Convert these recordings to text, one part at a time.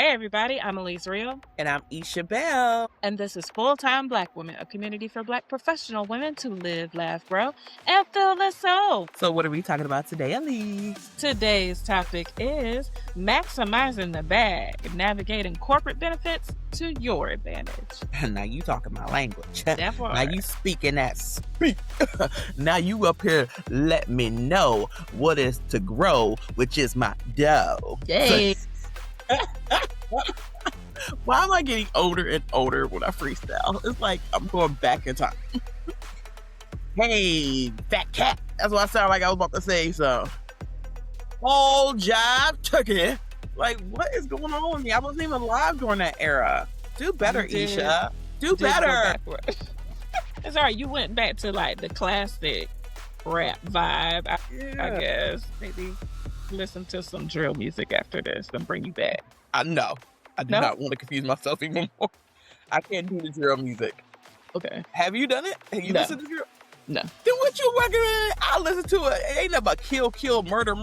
Hey everybody, I'm Aleese And I'm Esha Bell. and this is Full Time Black Women, a community for Black professional women to live, laugh, grow, and feel the soul. So what are we talking about today, Aleese? Today's topic is maximizing the bag, navigating corporate benefits to your advantage. Now you talking my language. That Now part. you speaking that speak. Now you up here let me know what is to grow, which is my dough. Yay. Why am I getting older and older when I freestyle? It's like I'm going back in time. Hey, fat cat. That's what I sound like I was about to say. So, all jive turkey. Like, what is going on with me? I wasn't even alive during that era. Do better, You did- Esha. Do did go better. backward. It's all right. You went back to like the classic rap vibe. I guess maybe listen to some drill music after this and bring you back. I know. I do No? not want to confuse myself even more. I can't do the drill music. Okay. Have you done it? Have you No. listened to drill? No. Then what you recommend? I'll listen to it. It ain't nothing but kill, murder.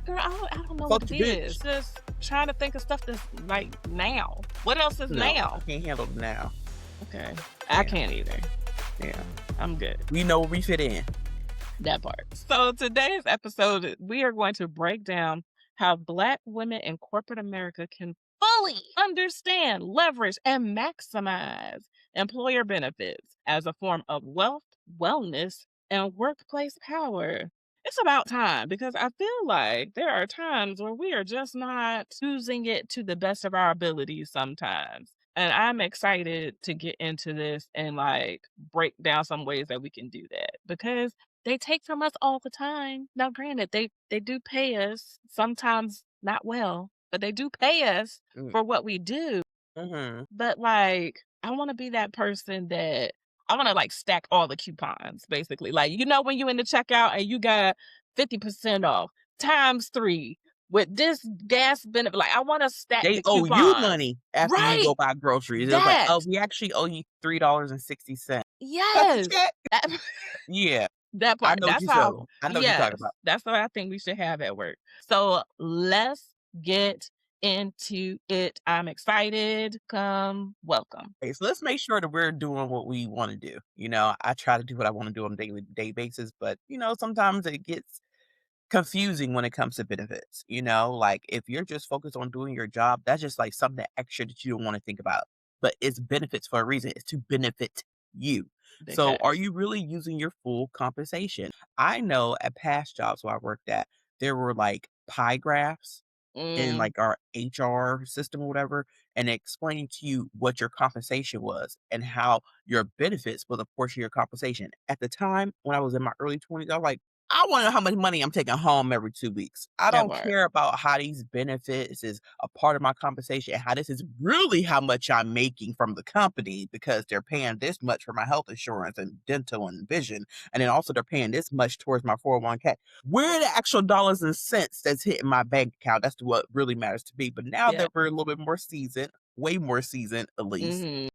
Girl, I don't know Fuck what it your bitch. is. Just trying to think of stuff that's like now. What else is No, now? I can't handle it now. Okay. Yeah. I can't either. Yeah. I'm good. We know where we fit in. That part. So today's episode, we are going to break down how Black women in corporate America can fully understand, leverage, and maximize employer benefits as a form of wealth, wellness, and workplace power. It's about time because I feel like there are times where we are just not using it to the best of our abilities sometimes. And I'm excited to get into this and like break down some ways that we can do that because they take from us all the time. Now, granted, they do pay us, sometimes not well, but they do pay us Mm. for what we do. Mm-hmm. But like, I want to be that person that I want to like stack all the coupons, basically. Like, when you in the checkout and you got 50% off times 3 with this gas benefit. Like, I want to stack They the owe you coupons. money after you Right. go buy groceries. It was like, That. oh, we actually owe you $3.60. Yes. Yeah. That I part. know what That's you how. said. I know what you're Yes, talking about. that's what I think we should have at work. So let's get into it. I'm excited. Come, welcome. Okay, so let's make sure that we're doing what we want to do. I try to do what I want to do on a daily day basis, but sometimes it gets confusing when it comes to benefits. Like if you're just focused on doing your job, that's just like something extra that you don't want to think about. But it's benefits for a reason. It's to benefit you. Big So are facts. you really using your full compensation? I know at past jobs where I worked at, there were like pie graphs in Mm, like our HR system or whatever, and explaining to you what your compensation was and how your benefits was a portion of your compensation. At the time when I was in my early 20s, I was like, I want to know how much money I'm taking home every 2 weeks. I that don't part. care about how these benefits is a part of my compensation and how this is really how much I'm making from the company because they're paying this much for my health insurance and dental and vision. And then also they're paying this much towards my 401k. Where are the actual dollars and cents that's hitting my bank account? That's what really matters to me. But now Yeah. that we're a little bit more seasoned, way more seasoned at least, hmm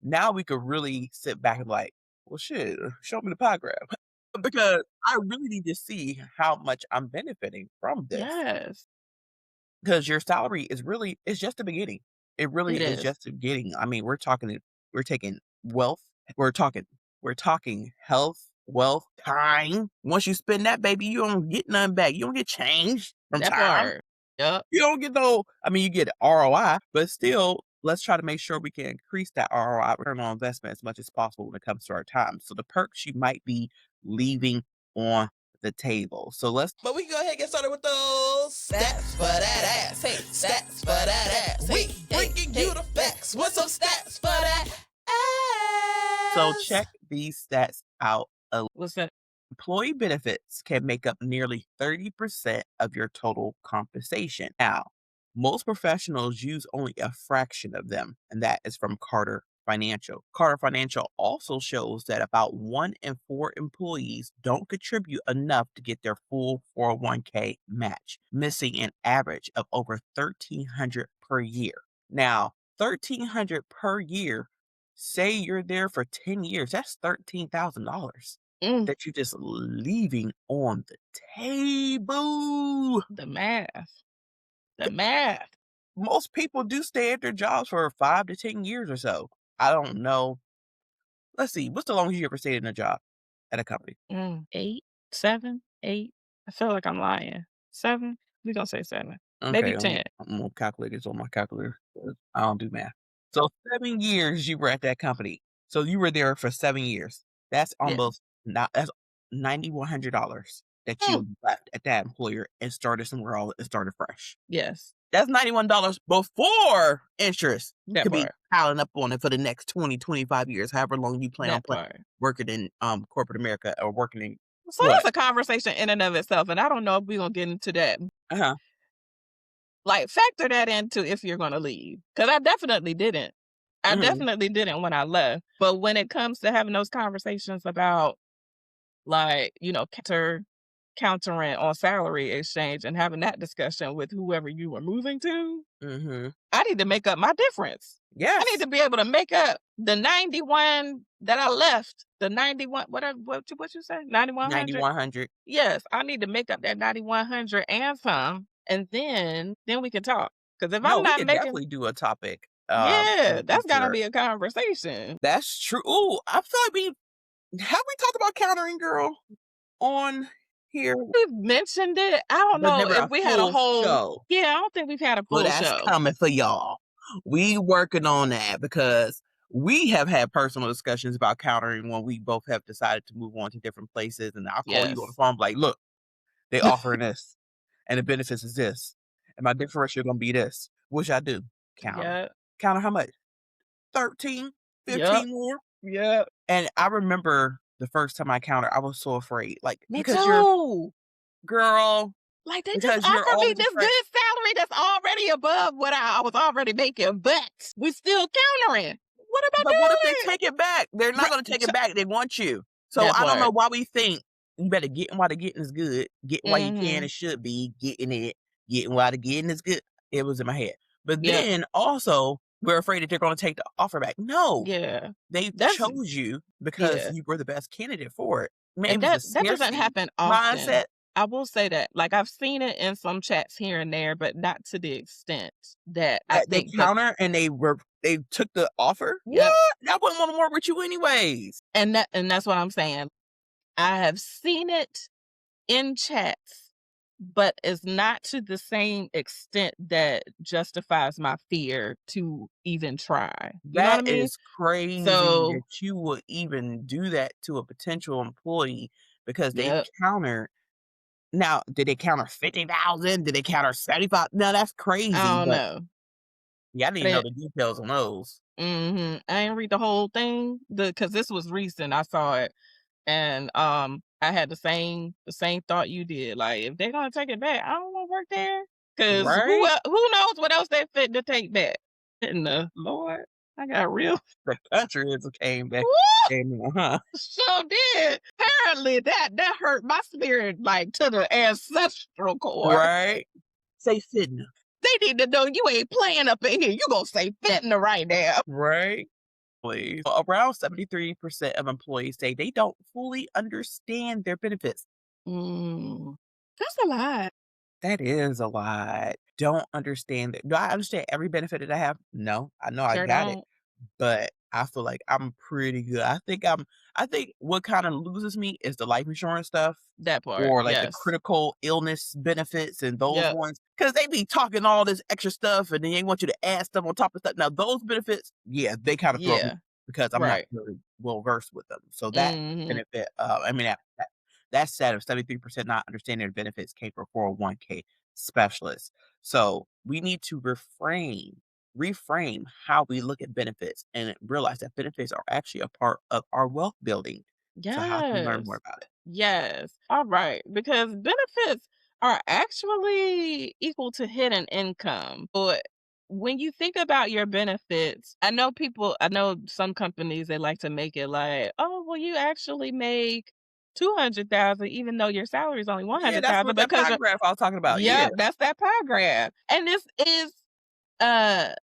now we could really sit back and like, well, shit, show me the pie graph. Because I really need to see how much I'm benefiting from this. Yes, Because your salary is really, it's just the beginning. It really it is is. just the beginning. I mean, we're taking wealth, we're talking health, wealth, time. Once you spend that, baby, you don't get nothing back. You don't get change from That time. part. Yup. You don't get you get ROI, but still, let's try to make sure we can increase that ROI, return on investment, as much as possible when it comes to our time. So the perks you might be leaving on the table. But we can go ahead and get started with those stats for that ass. Hey, stats for that ass. We bringing you the facts with some stats for that ass. So check these stats out. What's that? Employee benefits can make up nearly 30% of your total compensation. Now, most professionals use only a fraction of them, and that is from Carter Financial. Carter Financial also shows that about 1 in 4 employees don't contribute enough to get their full 401k match, missing an average of over $1,300 per year. Now, $1,300 per year, say you're there for 10 years, that's $13,000 Mm, that you're just leaving on the table. the math. The math. most people do stay at their jobs for 5 to 10 years or so. I don't know. Let's see, what's the longest you ever stayed in a job at a company? 8, 7, 8. I feel like I'm lying. 7? We gonna say 7. Maybe Okay, 10. I'm gonna calculate this on my calculator 'cause I don't do math. So 7 years you were at that company. So you were there for 7 years. That's Yeah. almost not that's $9,100 that Mm. you left at that employer and started somewhere else and started fresh. Yes, That's $91 before interest that could be part, piling up on it for the next 20, 25 years, however long you plan on that part. working in, corporate America or working in So what? that's a conversation in and of itself, and I don't know if we're gonna get into that. Uh-huh. Like, factor that into if you're gonna leave, because I definitely didn't. I Mhm. definitely didn't when I left. But when it comes to having those conversations about, like, countering on salary exchange and having that discussion with whoever you were moving to, Mhm. I need to make up my difference. I need Yes. to be able to make up the 91 that I lleft, the 91, what you say? 9,100? 9,100. Yes, I need to make up that 9,100 and some, and then we can talk. Because if No, I'm we not could making, definitely do a topic, in yeah, the that's gotta future. be a conversation. That's true. Ooh, I feel like have we talked about countering, girl, on here? We've mentioned it. I don't But know never if a we had a full whole, show. yeah, I don't think we've had a Well, full that's show. coming for y'all. We working on that because we have had personal discussions about countering when we both have decided to move on to different places, and I'll call you on the Yes. phone like, "Look, they offering this, and the benefits is this, and my differential gonna be this." Which I do. Counter. Yeah. Counter how much? 13, Yep. 15 more? Yep. And I remember the first time I countered, I was so afraid, like, Me too. girl, Like, they just because you're offered me always this afraid. good salary that's already above what I was already making, but we still countering. What am I But what if they doing? take it back? They're not gonna Right. take it back, they want you. So That I don't know part. why we think you better get while the getting is good, get while you can Mhm. and should be, getting it, getting while the getting is good. It was in my head. But Yep. then also, we're afraid that they're gonna take the offer back. No, Yeah. they That's chose you because yeah. you were the best candidate for it. Maybe And it was a that doesn't scarcity happen often. mindset I will say that. Like, I've seen it in some chats here and there, but not to the extent that I that they think the counter and they took the offer. yep. What? I wouldn't want to work with you anyways. And that's what I'm saying. I have seen it in chats, but it's not to the same extent that justifies my fear to even try. You know what I That mean? is crazy So, that you would even do that to a potential employee because they yep. counter. Now, did they counter 50,000? Did they counter 75? No, that's crazy, I don't but know. yeah, I I need to know didn't the details on those. I didn't read the whole thing because this was recent. I saw it. And, I had the same thought you did, like, if they're gonna take it back, I don't wanna work there, cause Right? who knows what else they fit to take back. In the Lord, I got real The country has came back. Woo! Came in, huh? Sure did. Apparently, that hurt my spirit, like, to the ancestral core. Right? Say fitna. They need to know you ain't playing up in here, you gonna say fentanyl right now. Right? Please. Around 73% of employees say they don't fully understand their benefits. Mm, that's a lot. That is a lot. Don't understand it. Do I understand every benefit that I have? No. I know I Sure got it, don't. but I feel like I'm pretty good. I think what kinda loses me is the life insurance stuff That part, or, like, the yes. critical illness benefits and those Yep. ones because they be talking all this extra stuff, and then they want you to add stuff on top of stuff. Now those benefits, yeah, they kinda throw me Yeah. because I'm not Right. really well versed with them. So that Mhm. benefit, I mean, that said of 73% not understanding their benefits came from 401k specialists. So we need to reframe how we look at benefits and realize that benefits are actually a part of our wealth building. So how can we learn more Yes. about it? Yes. All right. Because benefits are actually equal to hidden income. But when you think about your benefits, I know some companies, they like to make it like, oh, well, you actually make 200,000, even though your salary is only Yeah, that's 100,000 what that because paragraph I was talking about. Yeah. yep, that's that paragraph. And this is uh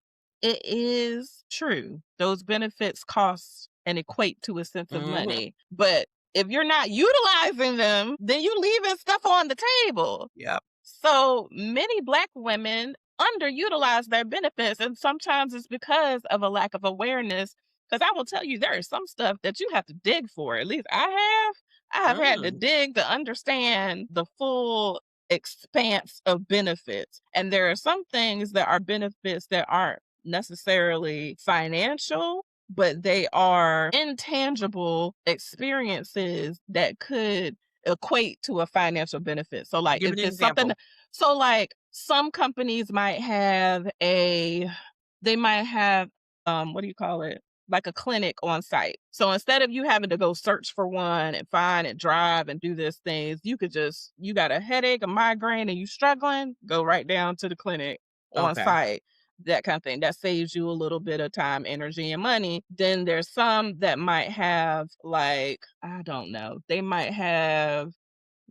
it is true. Those benefits cost and equate to a sense of Hmm. money. But if you're not utilizing them, then you leaving stuff on the table. Yep. So many black women underutilize their benefits. And sometimes it's because of a lack of awareness. Because I will tell you, there is some stuff that you have to dig for. At least I have. I have had to Mm, dig to understand the full expanse of benefits. And there are some things that are benefits that aren't necessarily financial, but they are intangible experiences that could equate to a financial benefit. So, like, give if an it's something, example. so like some companies might have they might have, what do you call it? Like a clinic on site. So instead of you having to go search for one and find and drive and do these things, you could just, you got a headache, a migraine, and you struggling, go right down to the clinic on Okay. site. That kind of thing. That saves you a little bit of time, energy, and money. Then there's some that might have, like, I don't know, they might have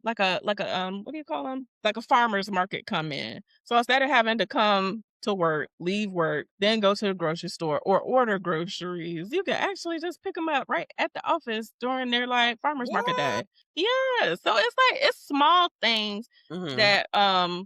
what do you call them? Like a farmer's market come in. So instead of having to come to work, leave work, then go to the grocery store or order groceries, you can actually just pick them up right at the office during their like farmer's market What? day. Yeah. So it's like it's small things Mhm. that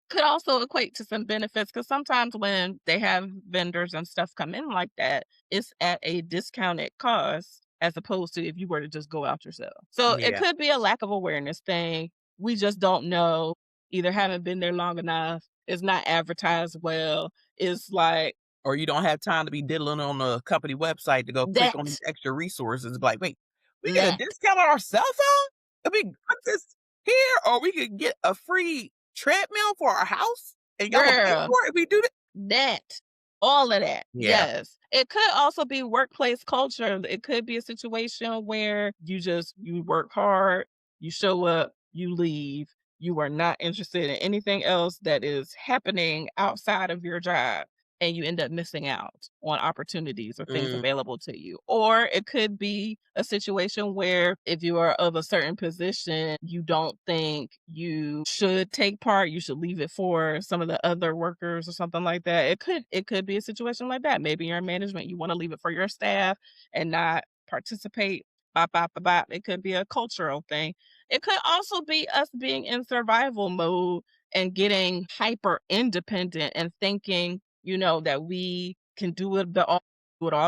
could also equate to some benefits because sometimes when they have vendors and stuff come in like that, it's at a discounted cost as opposed to if you were to just go out yourself. So it Yeah. could be a lack of awareness thing. We just don't know, either haven't been there long enough, it's not advertised well, it's like Or you don't have time to be diddling on the company website to go click on these that, extra resources, like, "Wait, we get a that, discount on our cell phone? If we got this here, or we could get a free treadmill for our house, and y'all will pay girl. for it if we do that?" That, all of that, Yeah. yes. It could also be workplace culture. It could be a situation where you work hard, you show up, you leave. You are not interested in anything else that is happening outside of your job, and you end up missing out on opportunities or things Mm, available to you. Or it could be a situation where if you are of a certain position, you don't think you should take part, you should leave it for some of the other workers or something like that. It could be a situation like that. Maybe you're in management, you want to leave it for your staff and not participate. Bop, bop, bop, bop. It could be a cultural thing. It could also be us being in survival mode and getting hyper independent and thinking, that we can do it all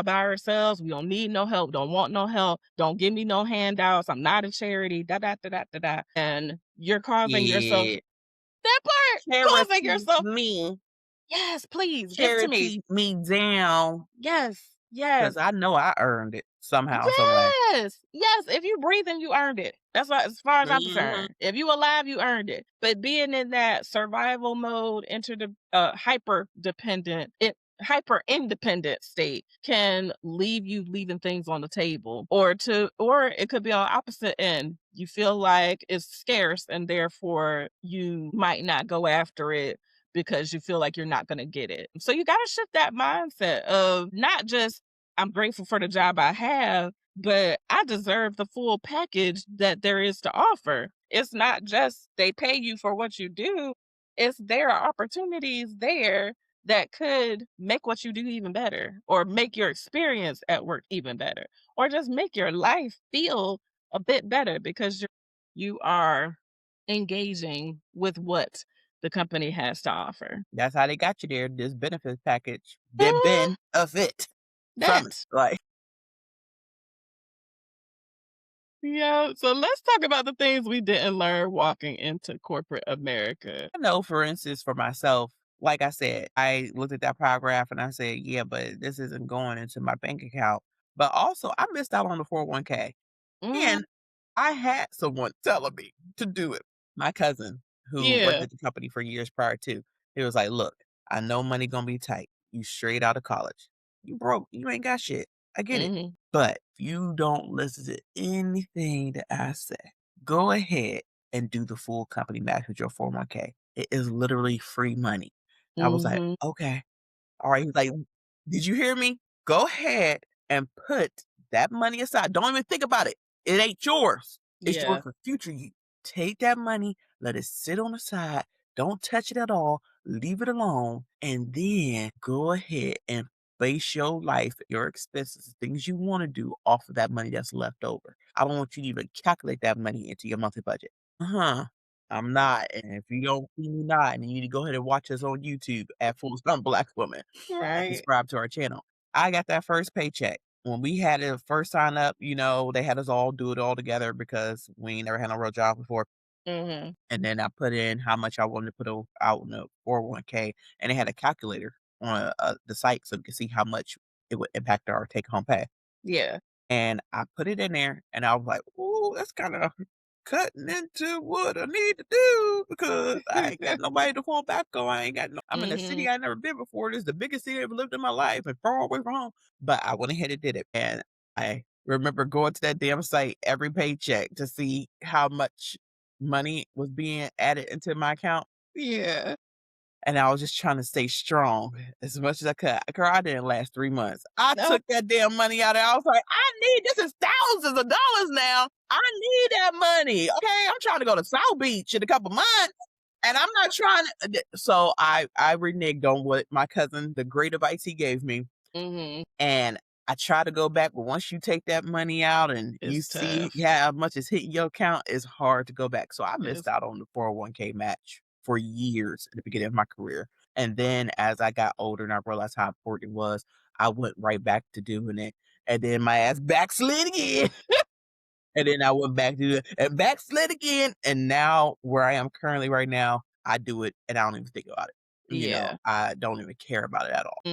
by ourselves. We don't need no help. Don't want no help. Don't give me no handouts. I'm not a charity. Da da da da da da. And you're causing yourself yeah. that part. Causing Charity yourself. me. Yes, please give it to me. Charity me down, Yes, yes. 'cause I know I earned it somehow, some way. Yes, yes. If you breathing, you earned it. That's what, as far as I'm Mhm. concerned. If you alive, you earned it. But being in that survival mode, into the hyper independent state can leave you leaving things on the table, or it could be on opposite end. You feel like it's scarce, and therefore you might not go after it because you feel like you're not going to get it. So you got to shift that mindset of not just I'm grateful for the job I have, but I deserve the full package that there is to offer. It's not just they pay you for what you do, it's there are opportunities there that could make what you do even better, or make your experience at work even better, or just make your life feel a bit better because you are engaging with what the company has to offer. That's how they got you there, this benefits package. The Ah, benefit from it, that. like, Yeah, so let's talk about the things we didn't learn walking into corporate America. I know, for instance, for myself, like I said, I looked at that paragraph and I said, "Yeah, but this isn't going into my bank account." But also, I missed out on the 401k. Mhm. And I had someone telling me to do it. My cousin, who worked Yeah. at the company for years prior to, he was like, "Look, I know money gonna be tight. You straight out of college. You broke. You ain't got shit. I get it. Mhm. But if you don't listen to anything that I say, go ahead and do the full company match with your 401k. It is literally free money." I was like, Mhm. "Okay." All right. He's like, "Did you hear me? Go ahead and put that money aside. Don't even think about it. It ain't yours. It's yours Yeah. for future you. Take that money, let it sit on the side. Don't touch it at all. Leave it alone. And then go ahead and base your life, your expenses, things you want to do off of that money that's left over. I don't want you to even calculate that money into your monthly budget." Uh-huh. I'm not, and if you don't see me nodding, you need to go ahead and watch us on YouTube at Full Time Black Woman. Right. Subscribe to our channel. I got that first paycheck. When we had it first sign up, they had us all do it all together because we ain't never had no real job before. Mhm. And then I put in how much I wanted to put out in the 401k, and they had a calculator on the site so we could see how much it would impact our take home pay. Yeah. And I put it in there, and I was like, "Ooh, that's kinda cutting into what I need to do because I ain't got nobody to fall back on. I ain't got no I'm in a city Mhm. I never been before. This is the biggest city I ever lived in my life and far away from home." But I went ahead and did it, and I remember going to that damn site every paycheck to see how much money was being added into my account. Yeah. And I was just trying to stay strong as much as I could. Girl, I didn't last 3 months. I No. took that damn money out there. I was like, "I need this is thousands of dollars now. I need that money, okay? I'm trying to go to South Beach in a couple months, and I'm not trying to." So I reneged on what my cousin, the great advice he gave me, Mhm. and I try to go back, but once you take that money out and you It's see tough. how much is hitting your account, it's hard to go back. So I missed It's out on the 401k match for years at the beginning of my career. And then as I got older and I realized how important it was, I went right back to doing it. And then my ass backslid again. And then I went back to it and backslid again. And now where I am currently right now, I do it and I don't even think about it. yeah. I don't even care about it at all.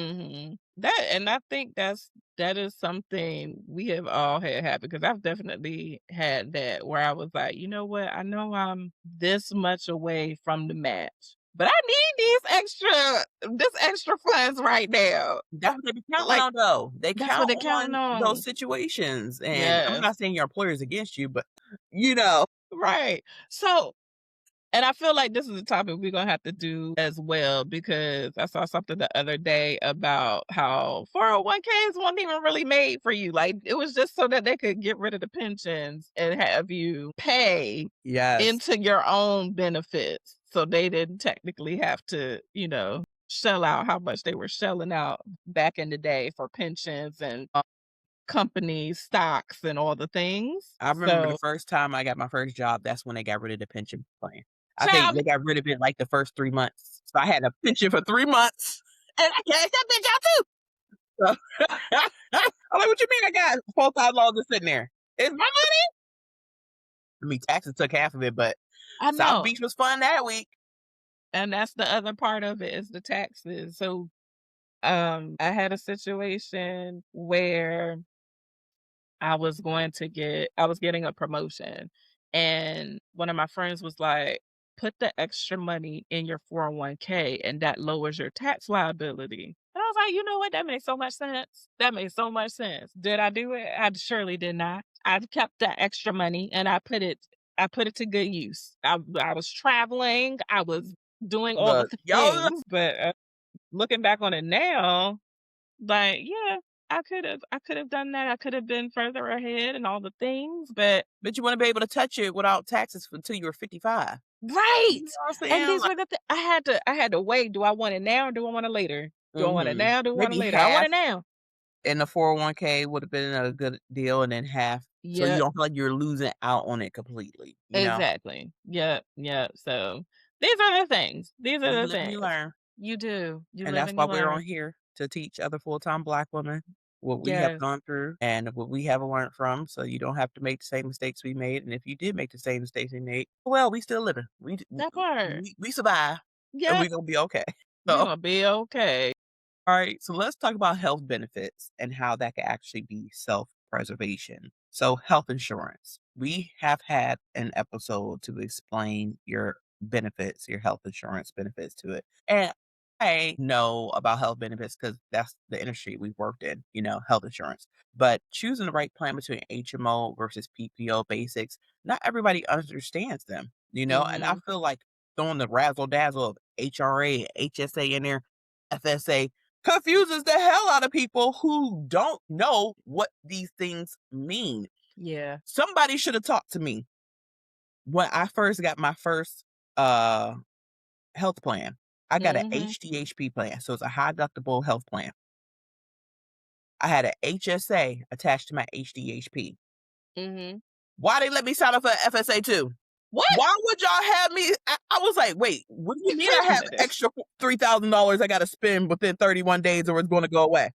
That and I think that is something we have all had happen because I've definitely had that where I was like, you know what? I know I'm this much away from the match, but I need this extra funds right now. That's what they be counting Like on, though. They that's what count they're counting on those on. situations, and I'm Yes. not saying your employer is against you, but, you know Right. So and I feel like this is a topic we're gonna have to do as well because I saw something the other day about how 401ks weren't even really made for you. Like it was just so that they could get rid of the pensions and have you pay Yes. into your own benefits. So they didn't technically have to, shell out how much they were shelling out back in the day for pensions and company stocks and all the things. I remember the So, first time I got my first job, that's when they got rid of the pension plan. I think child, they got rid of it, like, the first 3 months. So I had a pension for 3 months, and I cashed that bitch out too. So I'm like, "What you mean I got $4,000 just sitting there? It's my money." I mean, taxes took half of it, but I South know. Beach was fun that week. And that's the other part of it is the taxes. So, I had a situation where I was getting a promotion and one of my friends was like, put the extra money in your 401k and that lowers your tax liability. And I was like, you know what? That makes so much sense. That makes so much sense. Did I do it? I surely did not. I kept that extra money and I put it to good use. I was traveling, I was doing all the Look, y'all things, but looking back on it now, like, yeah, I could have done that. I could have been further ahead and all the things, but but you wanna be able to touch it without taxes until you were 55. right. You know what I'm And saying? these Like were I had to weigh, do I want it now or do I want it later? Do I want it mhm. now? Do I want it Maybe later? I want half it now. in the 401k would have been a good deal, and then half so you Yep, don't feel like you're losing out on it completely, you know? exactly. Yep, yep. So these are the things. These Well, are you the live and you things. learn, You do. You and live that's and why you we're on learn. here to teach other full-time Black women what we have Yes, gone through and what we have learned from, so you don't have to make the same mistakes we made, and if you did make the same mistakes we made, well, we still living. that part. We survive, and we Yep, gonna be okay. we're So gonna be okay. all right, so let's talk about health benefits and how that can actually be self preservation. So, health insurance. We have had an episode to explain your benefits, your health insurance benefits to it. And I know about health benefits because that's the industry we've worked in, health insurance. But choosing the right plan between HMO versus PPO basics, not everybody understands them, and I Mhm. feel like throwing the razzle dazzle of HRA, HSA in there, FSA confuses the hell out of people who don't know what these things mean. Yeah. Somebody should have talked to me when I first got my first uh health plan. I got a Mhm. HDHP plan, so it's a high deductible health plan. I had a HSA attached to my HDHP. Mhm. Why they let me sign up for FSA too? What? Why would y'all have me? I was like, wait, what do you mean I Wait a have minute. extra $3,000 I got to spend within 31 days or it's going to go away?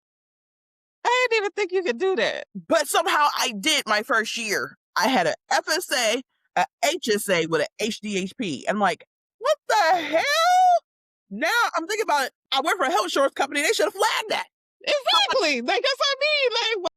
I didn't even think you could do that. But somehow I did my first year. I had a FSA, a HSA with an HDHP. I'm like, what the hell? Now I'm thinking about it. I work for a health insurance company. They should have flagged that. Exactly. Like, that's what I mean. Like,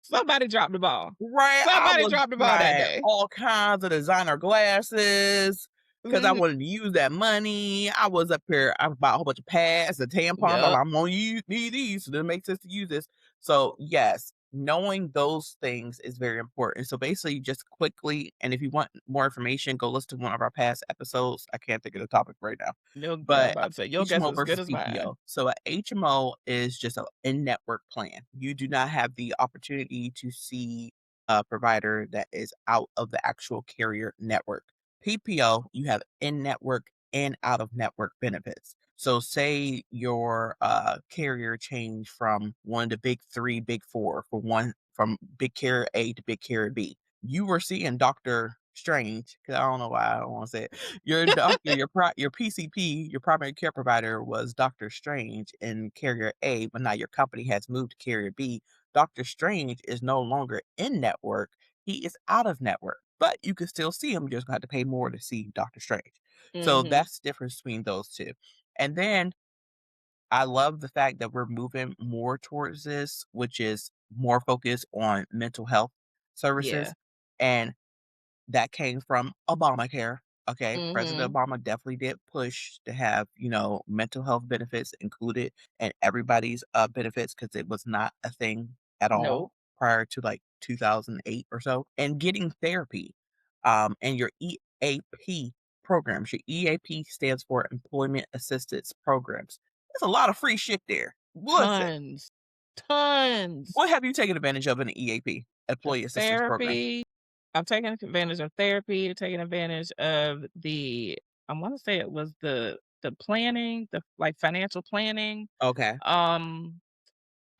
somebody dropped the ball. Right, I Somebody was dropped the ball that buying day. all kinds of designer glasses because I Mhm. wanted to use that money. I was up here, I bought a whole bunch of pads and tampons. Yep. I'm gonna need these, so it makes sense to use this. So yes, knowing those things is very important. So basically, just quickly, and if you want more information, go listen to one of our past episodes. I can't think of the topic right now, I'm but about to say, your guess HMO is as good versus as mine. PPO. So a HMO is just an in-network plan. You do not have the opportunity to see a provider that is out of the actual carrier network. PPO, you have in-network and out-of-network benefits. So say your carrier changed from one of the big three, big four, from big carrier A to big carrier B. You were seeing Dr. Strange, because I don't know why I don't want to say it. Your doctor, your PCP, your primary care provider was Doctor Strange in carrier A, but now your company has moved to carrier B. Doctor Strange is no longer in network. He is out of network, but you can still see him. You're just gonna have to pay more to see Doctor Strange. So Mhm. that's the difference between those two. And then I love the fact that we're moving more towards this, which is more focused on mental health Yeah. services. And that came from Obamacare. Okay, President Mhm. Obama definitely did push to have, mental health benefits included in everybody's benefits because it was not a thing at all Nope. prior to like 2008 or so. And getting therapy, and your EAP programs. Your EAP stands for Employment Assistance Programs. There's a lot of free shit there. Listen, Tons. Tons. what have you taken advantage of in the EAP, The Employee Assistance Program? therapy. I'm taking advantage of therapy, taking advantage of I wanna say it was the planning, the, like, financial planning, Okay. um,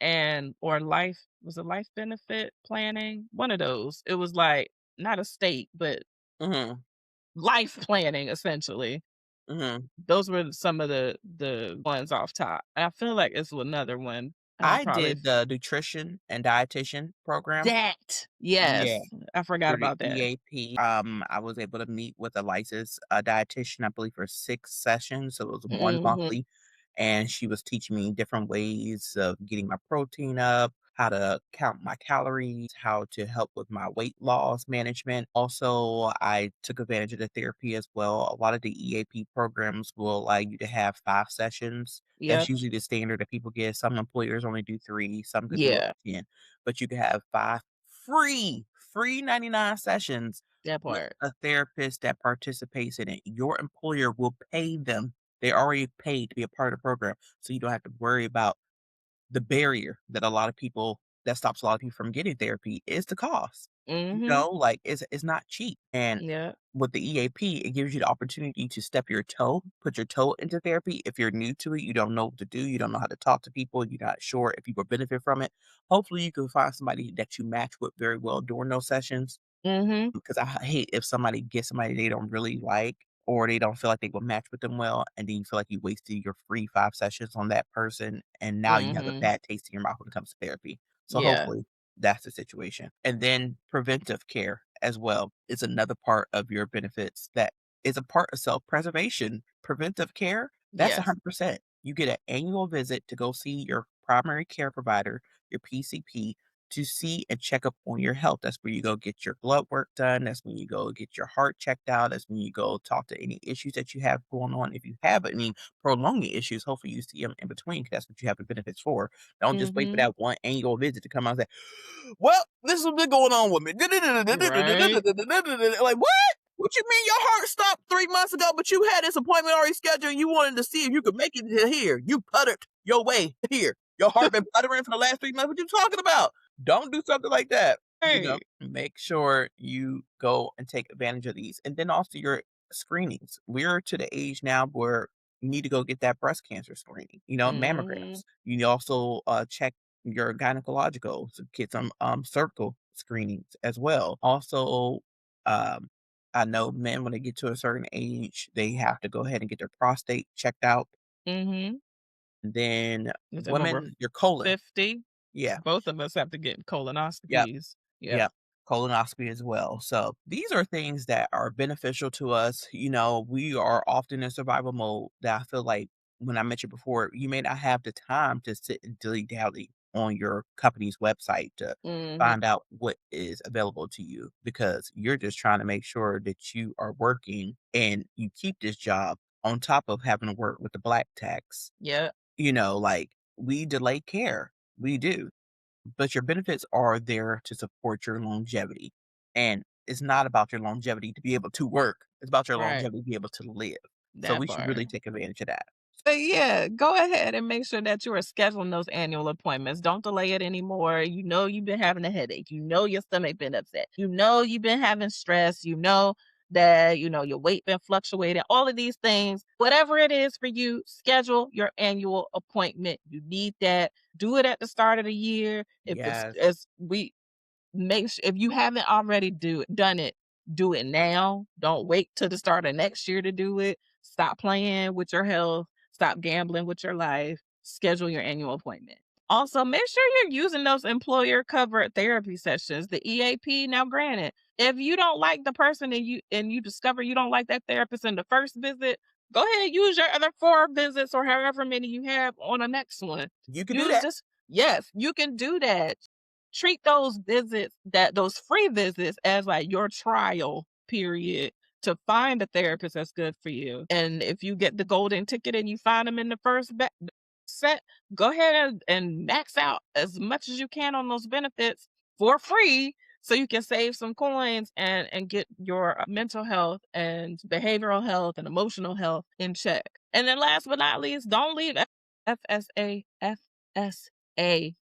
and or life was it life benefit planning? One of those. It was, like, not estate, but Mm-hmm. life planning, essentially. Mm-hmm. Those were some of the ones off top. I feel like it's another one, and I'm I probably did the nutrition and dietitian program. that! Yeah, Yes, I forgot through the about that. EAP. I was able to meet with a licensed dietitian, I believe, for 6 sessions. So it was one Mhm. monthly, and she was teaching me different ways of getting my protein up, how to count my calories, how to help with my weight loss management. Also, I took advantage of the therapy as well. A lot of the EAP programs will allow you to have 5 sessions. That's Yep. usually the standard that people get. Some employers only do 3, some could do up Yeah, to 10, but you can have 5 free 99 sessions that with part. a therapist that participates in it. Your employer will pay them. They already paid to be a part of the program, so you don't have to worry about the barrier that a lot of people that stops a lot of people from getting therapy is the cost. Mhm. Like it's not cheap. And Yep. with the EAP, it gives you the opportunity to step your toe, put your toe into therapy. If you're new to it, you don't know what to do, you don't know how to talk to people, you're not sure if people benefit from it. Hopefully, you can find somebody that you match with very well during those sessions Mhm. because I hate if somebody gets somebody they don't really like or they don't feel like they will match with them well, and then you feel like you wasted your free 5 sessions on that person, and now you have a Mhm. bad taste in your mouth when it comes to therapy. So Yeah. hopefully that's the situation. And then preventive care as well is another part of your benefits that is a part of self-preservation. Preventive care, that's Yes. 100%. You get an annual visit to go see your primary care provider, your PCP, to see and check up on your health. That's where you go get your blood work done. That's when you go get your heart checked out. That's when you go talk to any issues that you have going on. If you have any prolonging issues, hopefully you see them in between because that's what you have the benefits for. Don't just wait for Mhm. that one annual visit to come out and say, well, this has been going on with me. Right. Like, what? What you mean your heart stopped 3 months ago, but you had this appointment already scheduled and you wanted to see if you could make it to here? You puttered your way here. Your heart been puttering for the last 3 months. What you talking about? Don't do something like that. Right. Make sure you go and take advantage of these. And then also your screenings. We're to the age now where you need to go get that breast cancer screening, Mhm. mammograms. You also check your gynecological, so get some cervical screenings as well. Also, Um, I know men, when they get to a certain age, they have to go ahead and get their prostate checked out. Mhm. Then Is it when we're women, your colon. 50? Yeah. Both of us have to get Yep. colonoscopies. Yep. Yep. Colonoscopy as well. So these are things that are beneficial to us. We are often in survival mode that I feel like when I mentioned before, you may not have the time to sit and dilly dally on your company's website to Mhm. find out what is available to you because you're just trying to make sure that you are working and you keep this job on top of having to work with the black tax. Yep. Like we delay care. We do, but your benefits are there to support your longevity. And it's not about your longevity to be able to work. It's about your Right. longevity to be able to live. So That we should part. really take advantage of that. But yeah, go ahead and make sure that you are scheduling those annual appointments. Don't delay it anymore. You know you've been having a headache. You know your stomach been upset. You know you've been having stress. You know that your weight been fluctuating. All of these things, whatever it is for you, schedule your annual appointment. You need that. Do it at the start of the year. If it's Yes. as we make sure if you haven't already done it, do it now. Don't wait till the start of next year to do it. Stop playing with your health. Stop gambling with your life. Schedule your annual appointment. Also, make sure you're using those employer covered therapy sessions, the EAP. Now, granted, if you don't like the person and you discover you don't like that therapist in the first visit, go ahead and use your other 4 visits or however many you have on the next one. You can do Use that. this. Yes, you can do that. Treat those free visits as like your trial period to find a therapist that's good for you. And if you get the golden ticket and you find them in the first set, go ahead and max out as much as you can on those benefits for free so you can save some coins and get your mental health and behavioral health and emotional health in check. And then last but not least, don't leave FSA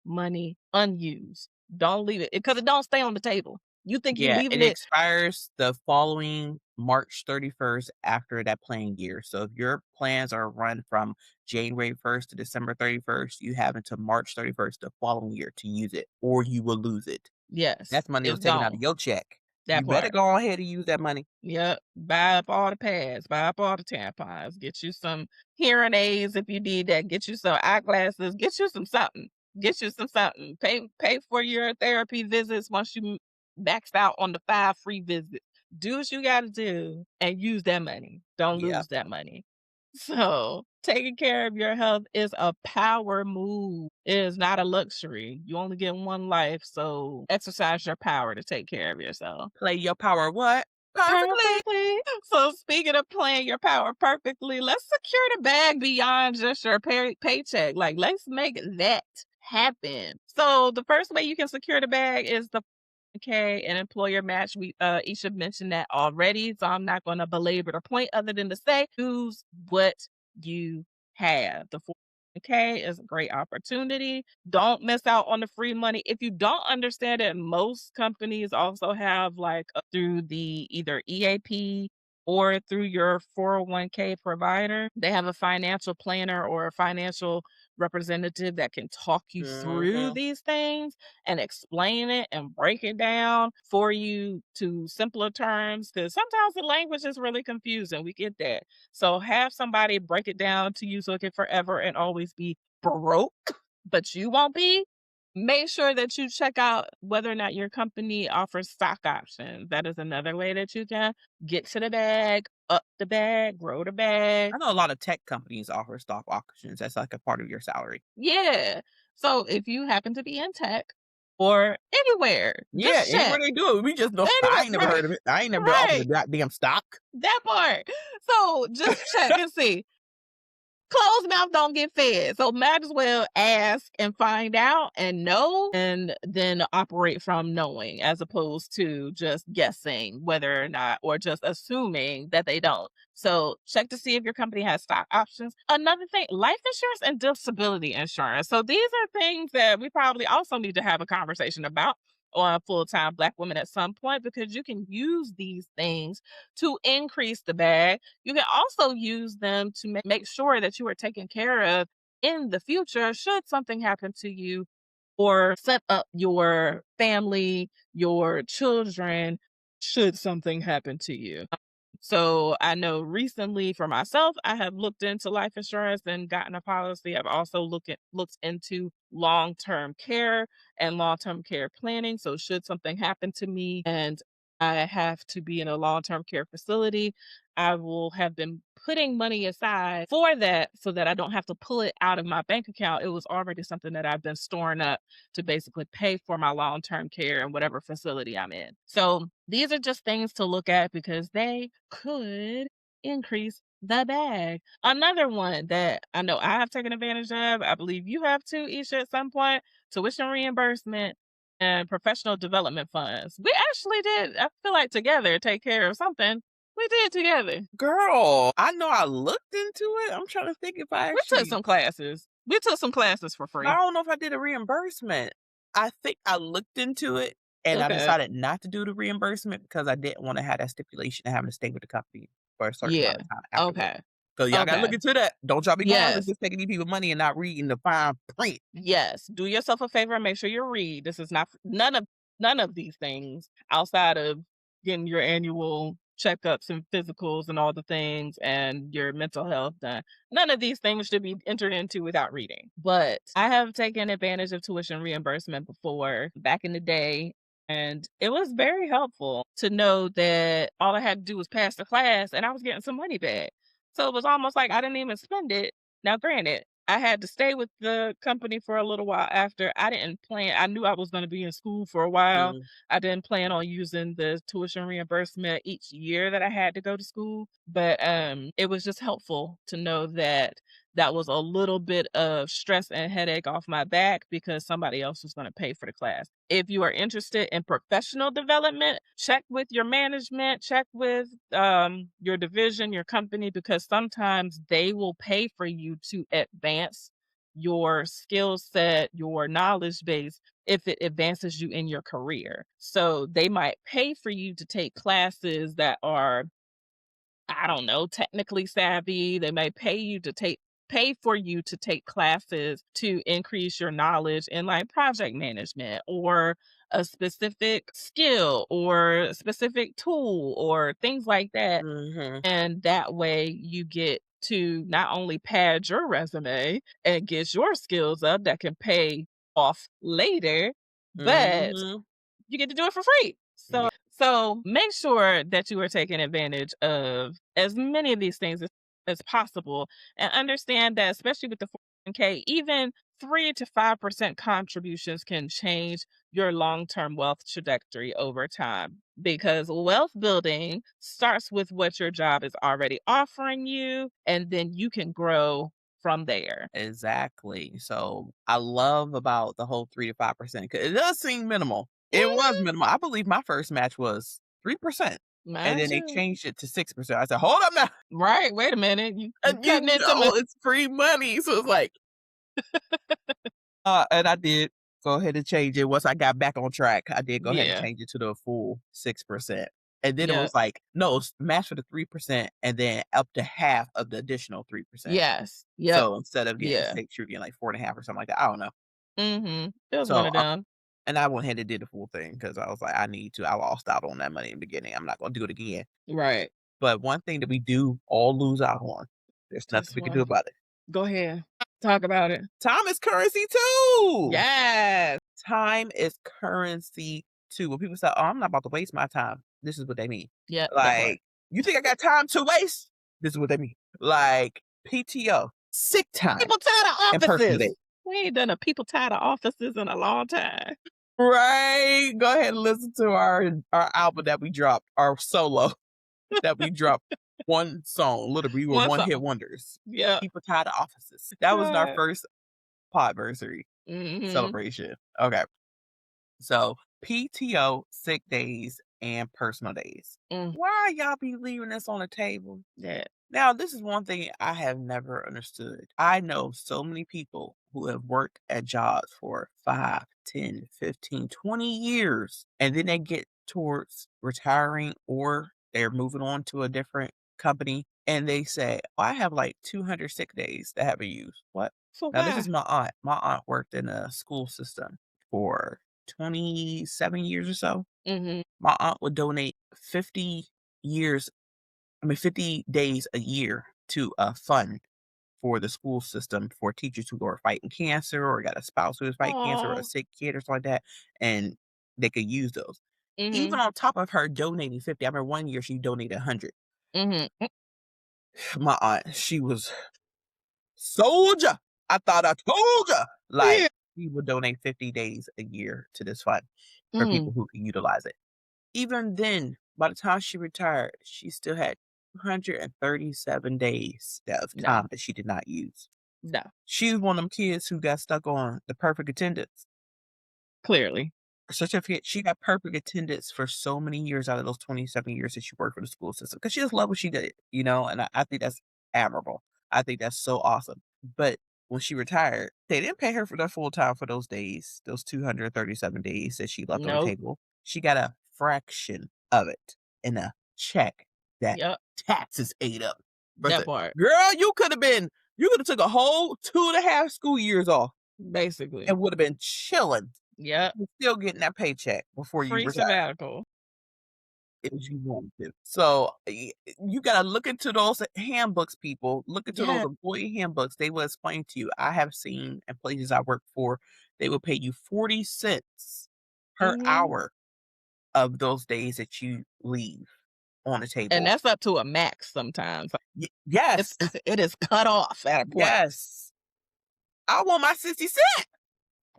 money unused. Don't leave it because it don't stay on the table. You think you Yeah, leaving it it. expires the following March 31st after that plan year. So if your plans are run from January 1st to December 31st, you have until March 31st the following year to use it, or you will lose it. Yes, That's money was it's taken out of gone. your check. You That better part. go ahead and use that money. Yep. Buy up all the pads, buy up all the tampons, get you some hearing aids if you need that, get you some eyeglasses, get you some something. Get you some something. Pay for your therapy visits once you maxed out on the 5 free visits. Do what you gotta do and use that money. Don't Yeah. lose that money. So, taking care of your health is a power move. It is not a luxury. You only get one life, so exercise your power to take care of yourself. Play your power what? Perfectly. Perfectly. So speaking of playing your power perfectly, let's secure the bag beyond just your paycheck. Like, let's make that happen. So the first way you can secure the bag is the okay, an employer match. We each have mentioned that already, so I'm not going to belabor the point other than to say use what you have. The 401k is a great opportunity. Don't miss out on the free money. If you don't understand it, most companies also have like through the either EAP or through your 401k provider, they have a financial planner or a financial representative that can talk you through Mhm. these things and explain it and break it down for you to simpler terms because sometimes the language is really confusing. We get that. So have somebody break it down to you so it can forever and always be broke, but you won't be. Make sure that you check out whether or not your company offers stock options. That is another way that you can get to the bag, up the bag, grow the bag. I know a lot of tech companies offer stock auctions. That's like a part of your salary. Yeah. So if you happen to be in tech or anywhere, Yeah, just anywhere check. they do it. We just know I Anywhere, ain't never right, heard of it. I ain't never been offered a right. goddamn stock. That part. So just check and see. Closed mouth don't get fed. So might as well ask and find out and know and then operate from knowing as opposed to just guessing whether or not or just assuming that they don't. So check to see if your company has stock options. Another thing, life insurance and disability insurance. So these are things that we probably also need to have a conversation about on full-time Black women at some point because you can use these things to increase the bag. You can also use them to make sure that you are taken care of in the future should something happen to you or set up your family, your children should something happen to you. So I know recently for myself, I have looked into life insurance and gotten a policy. I've also looked into long-term care and long-term care planning. So should something happen to me and I have to be in a long-term care facility, I will have been putting money aside for that so that I don't have to pull it out of my bank account. It was already something that I've been storing up to basically pay for my long-term care in whatever facility I'm in. So these are just things to look at because they could increase the bag. Another one that I know I have taken advantage of, I believe you have too, Isha, at some point, tuition reimbursement and professional development funds. We actually did, I feel like together, take care of something. We did together. Girl, I know I looked into it. I'm trying to think if I We took actually some classes. We took some classes for I free. don't know if I did a reimbursement. I think I looked into it and I Okay. decided not to do the reimbursement because I didn't want to have that stipulation of having to stay with the company for a certain Yeah. amount of time afterwards. Okay. So y'all gotta look Okay. into that. Don't y'all be going out and Yes. just taking these people money and not reading the fine print. Yes, do yourself a favor and make sure you read. This is not none of these things outside of getting your annual checkups and physicals and all the things and your mental health done. None of these things should be entered into without reading. But I have taken advantage of tuition reimbursement before back in the day, and it was very helpful to know that all I had to do was pass the class and I was getting some money back. So it was almost like I didn't even spend it. Now, granted, I had to stay with the company for a little while after. I didn't plan. I knew I was gonna be in school for a while. Mm, I didn't plan on using the tuition reimbursement each year that I had to go to school, but, it was just helpful to know that that was a little bit of stress and headache off my back because somebody else was gonna pay for the class. If you are interested in professional development, check with your management, check with, your division, your company, because sometimes they will pay for you to advance your skill set, your knowledge base, if it advances you in your career. So they might pay for you to take classes that are, I don't know, technically savvy. They may pay for you to take classes to increase your knowledge in like project management or a specific skill or a specific tool or things like that. mhm, And that way you get to not only pad your resume and get your skills up that can pay off later, but mhm. you get to do it for free. Yeah, So make sure that you are taking advantage of as many of these things as possible and understand that especially with the 401k, even 3 to 5% contributions can change your long-term wealth trajectory over time because wealth building starts with what your job is already offering you and then you can grow from there. exactly. So I love about the whole 3 to 5% 'cause it does seem minimal. It was Mhm. minimal. I believe my first match was 3%, and Mine then they too. changed it to 6%. I said, "Hold up now." Right, wait a minute. You And you cutting into know my it's free money, so it's like, and I did go ahead and change it once I got back on track. I did go ahead and yeah. change it to the full 6%. And then it Yeah. was like, no, match for the 3% and then up to half of the additional 3%. Yes. Yep. So instead of getting Yeah. 6, you're getting like 4.5 or something like that. I don't know. Mhm. It was one So of them. and I went ahead and did the full thing because I was like, I need to. I lost out on that money in the beginning. I'm not gonna do it again. Right. But one thing that we do all lose out on, there's nothing This we can do one. about it. Go ahead. Talk about it. Time is currency too. Yes. Time is currency too. When people say, "Oh, I'm not about to waste my time," this is what they mean. Yep, that part. Like, you think I got time to waste? This is what they mean. Like PTO, sick time, People tired of and personal offices. day. We ain't done a people tired of offices in a long time. Right? Go ahead and listen to our album that we dropped, our solo that we dropped. One song, literally, we were One one song. hit wonders. Yeah. People tired of offices. That was our Right. first podversary Mhm. celebration. Okay. So PTO, sick days, and personal days. Mm. Why y'all be leaving this on the table? Yeah. Now, this is one thing I have never understood. I know so many people who have worked at jobs for 5, 10, 15, 20 years, and then they get towards retiring or they're moving on to a different company, and they say, "Oh, I have like 200 sick days that haven't used." What? So Now, this is why? my aunt. My aunt worked in a school system for 27 years or so. Mhm. My aunt would donate years 50 days a year to a fund for the school system for teachers who are fighting cancer or got a spouse who is fighting cancer or a Aw. sick kid or something like that, and they could use those. Even Mhm. on top of her donating 50, I remember one year she donated 100. Mhm. My aunt, she was soldier. I thought I told ya. Yeah. Like, she would donate 50 days a year to this fund for Mm. people who could utilize it. Even then, by the time she retired, she still had 237 days of No. time that she did not use. No. She's one of them kids who got stuck on the perfect attendance Clearly. certificate. She got perfect attendance for so many years out of those 27 years that she worked for the school system because she just loved what she did, and I think that's admirable. I think that's so awesome. But when she retired, they didn't pay her for the full time for those days, those 237 days that she left on the Nope. table. She got a fraction of it in a check that Yep. taxes ate up. That Versus, part. girl, you could have took a whole 2.5 school years off Basically. and would have been chilling Yep. and still getting that paycheck before you Free retire sabbatical. if you wanted to. So you gotta look into those handbooks, people. Look into those Yeah. employee handbooks. They will explain to you. I have seen in places I work for, they will pay you 40 cents per Mhm. hour of those days that you leave on the And table. that's up to a max sometimes. Yes, It is cut off at a point. yes. I want my 60 cents.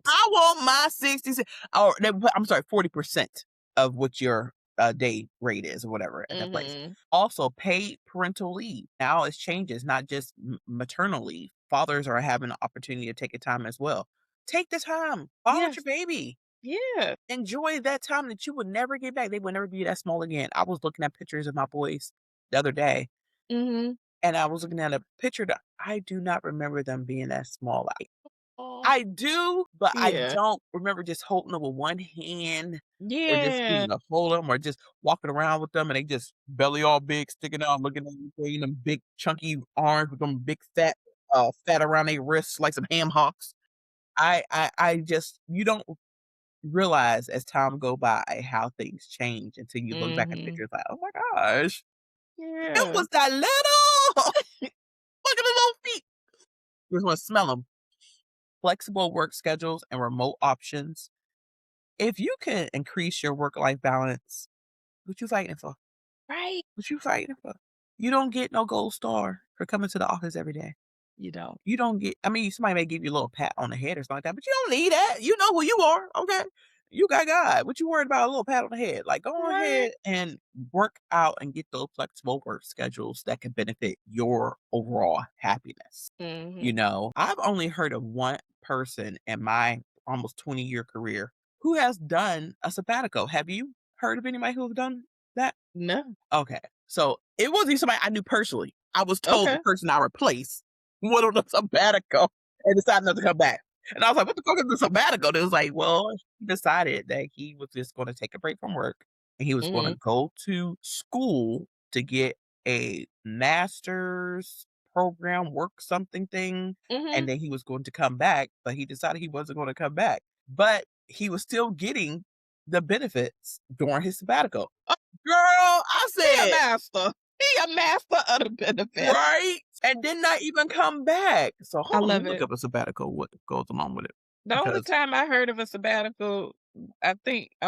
I want my 60 cents. Or I'm sorry, 40% of what your day rate is or whatever at that place. Mhm. Also, paid parental leave. Now it's changes, not just maternal leave. Fathers are having an opportunity to take a time as well. Take the time. Bond with your Yes. baby. Yeah. Enjoy that time that you would never get back. They would never be that small again. I was looking at pictures of my boys the other day, Mhm. and I was looking at a picture that I do not remember them being that small. Oh. I do, but I Yeah. don't remember just holding them with one hand or just Yeah. getting to hold them or just walking around with them and they just belly all big, sticking out, looking at me, seeing them big chunky arms with them big fat around their wrists like some ham hocks. I just you don't realize as time go by how things change until you look back at Mhm. pictures like, "Oh my gosh, it Yeah. was that little." Look at the little feet. You just wanna smell them. Flexible work schedules and remote options. If you can increase your work-life balance, what you fighting for? Right? What you fighting for? You don't get no gold star for coming to the office every day. You don't. You don't get I mean, somebody may give you a little pat on the head or something like that, but you don't need that. You know who you are, okay? You got God. What you worried about a little pat on the head? Like, go Right? ahead and work out and get those flexible work schedules that can benefit your overall happiness. Mhm. I've only heard of one person in my almost 20-year career who has done a sabbatical. Have you heard of anybody who have done that? No. Okay. So it wasn't even somebody I knew personally. I was told the Okay. person I replaced went on a sabbatical and decided not to come back. And I was like, what the fuck is the sabbatical? And it was like, well, he decided that he was just going to take a break from work and he was going to Mhm. go to school to get a master's program work something thing. And Mhm. then he was going to come back, but he decided he wasn't going to come back. But he was still getting the benefits during his sabbatical. Oh, Girl, I he a said, master. He a master of the benefits. right? And did not even come back. So I hold on, let love me look it. up a sabbatical, what goes along with it. The only Because time I heard of a sabbatical, I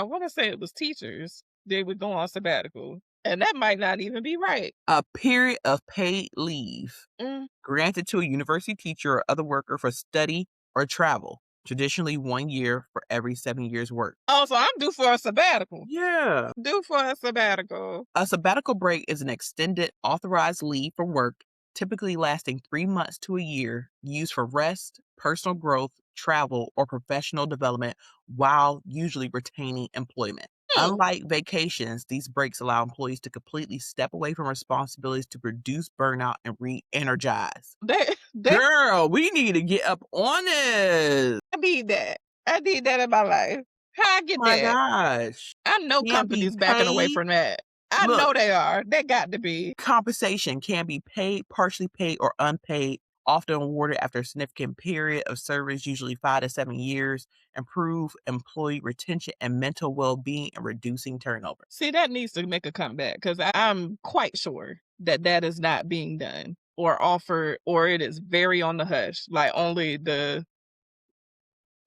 wanna say it was teachers. They would go on sabbatical, and that might not even be right. a period of paid leave Mm. granted to a university teacher or other worker for study or travel, traditionally 1 year for every 7 years work. Oh, so I'm due for a sabbatical. Yeah. Due for a sabbatical. A sabbatical break is an extended authorized leave from work, typically lasting 3 months to a year, used for rest, personal growth, travel, or professional development while usually retaining employment. Hmm. Unlike vacations, these breaks allow employees to completely step away from responsibilities to reduce burnout and re energize. That Girl, we need to get up on this. I need that. I need that in my life. How I get My that? gosh. I know Can be companies backing away paid. from that. I Look, know they are. They got to be. compensation can be paid, partially paid, or unpaid, often awarded after a significant period of service, usually 5 to 7 years, improve employee retention and mental well-being and reducing turnover. See, that needs to make a comeback because I'm quite sure that that is not being done or offered, or it is very on the hush. Like only the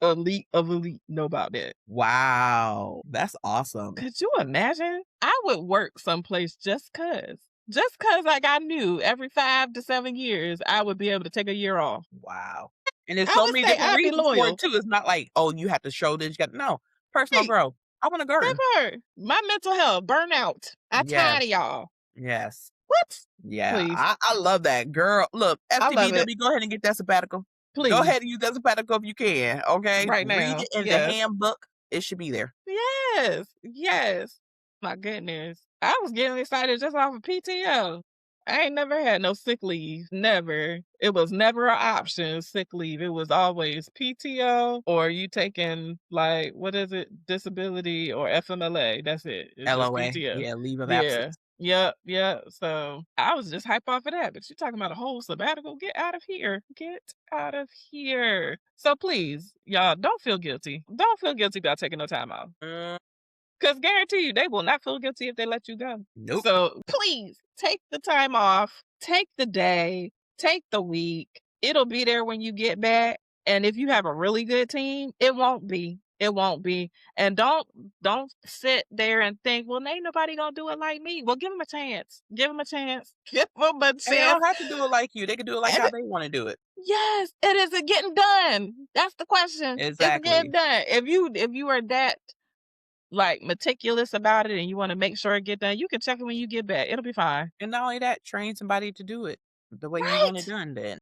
elite of elite know about that. Wow, that's awesome. Could you imagine? I would work someplace just cause. Just cause like I knew every 5 to 7 years I would be able to take a year off. Wow. And there's I so would many say different I'd be reasons for it loyal. too. It's not like, "Oh, you have to show this, you got" no, personal Right. growth. I wanna That learn. part. My mental health, burnout. I tired Yes, of y'all. yes. What? Yeah, Please. I love that, girl. Look, I love it. FTBW, go ahead and get that sabbatical. Go Please. ahead and use that sabbatical if you can, okay? Right Read now. it in the Yes. handbook. It should be there. Yes. Yes. My goodness. I was getting excited just off of PTO. I ain't never had no sick leave. Never. It was never an option, sick leave. It was always PTO or you taking like what is it? Disability or FMLA. That's it. It's just LOA, PTO. yeah, leave of Yeah. absence. Yep. Yeah. So I was just hype off of that. But you talking about a whole sabbatical? Get out of here. Get out of here. So please, y'all, don't feel guilty. Don't feel guilty about taking no time off. Mm, Because guarantee you, they will not feel guilty if they let you go. nope. So please take the time off, take the day, take the week. It'll be there when you get back. And if you have a really good team, it won't be. It won't be. And don't sit there and think, well, ain't nobody gonna do it like me. Well, give them a chance. Give them a chance. Give them a And they chance. don't have to do it like you. They can do it like And how they wanna do it. yes, it is it getting done. That's the question. Is it getting Exactly. done? If you are that like meticulous about it and you want to make sure it get done, you can check it when you get back. It'll be fine. And not only that, train somebody to do it the way you want it Right. done then.